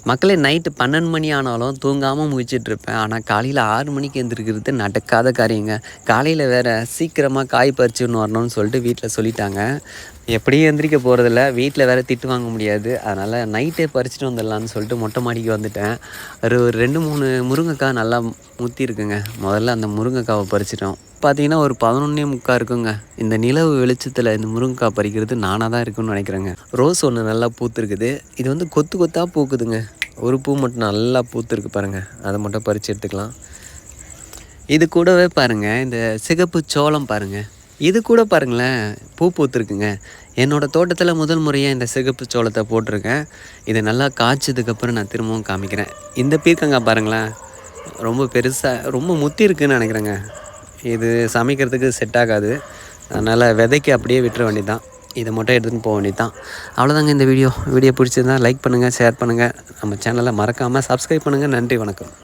மக்களே நைட்டு 12 மணி ஆனாலும் தூங்காமல் முழிச்சிட்ருப்பேன். ஆனால் காலையில் 6 மணிக்கு எந்திரிக்கிறது நடக்காத காரியங்க. காலையில் வேறு சீக்கிரமாக காய் பறிச்சுன்னு வரணும்னு சொல்லிட்டு வீட்டில் சொல்லிட்டாங்க. எப்படியும் எந்திரிக்க போகிறதில்ல, வீட்டில் வேறு திட்டு வாங்க முடியாது. அதனால் நைட்டே பறிச்சுட்டு வந்துடலான்னு சொல்லிட்டு மொட்டை மாடிக்கு வந்துட்டேன். ஒரு 2-3 முருங்கைக்காய் நல்லா முத்தி இருக்குங்க. முதல்ல அந்த முருங்கைக்காவை பறிச்சிட்டோம். பார்த்தீங்கன்னா ஒரு 11:45 இருக்குங்க. இந்த நிலவு வெளிச்சத்தில் இந்த முருங்கைக்காய் பறிக்கிறது நானாக தான் இருக்குன்னு நினைக்கிறேங்க. ரோஸ் ஒன்று நல்லா பூத்துருக்குது. இது வந்து கொத்து கொத்தாக பூக்குதுங்க. ஒரு பூ மட்டும் நல்லா பூத்துருக்கு பாருங்கள், அதை மட்டும் பறித்து எடுத்துக்கலாம். இது கூடவே பாருங்கள், இந்த சிகப்பு சோளம் பாருங்கள், இது கூட பாருங்களேன் பூ பூத்துருக்குங்க. என்னோடய தோட்டத்தில் முதல் முறையாக இந்த சிகப்பு சோளத்தை போட்டிருக்கேன். இது நல்லா காய்ச்சதுக்கப்புறம் நான் திரும்பவும் காமிக்கிறேன். இந்த பீர்க்கங்காய் பாருங்களேன், ரொம்ப பெருசாக ரொம்ப முத்தி இருக்குதுன்னு நினைக்கிறேங்க. இது சமைக்கிறதுக்கு செட் ஆகாது, அதனால் விதைக்கு அப்படியே விட்டுற வேண்டியது. இதை மட்டும் எடுத்துகிட்டு போக வேண்டியது தான். அவ்வளோதாங்க இந்த வீடியோ பிடிச்சிருந்தால் லைக் பண்ணுங்கள், ஷேர் பண்ணுங்கள். நம்ம சேனலை மறக்காமல் சப்ஸ்கிரைப் பண்ணுங்கள். நன்றி, வணக்கம்.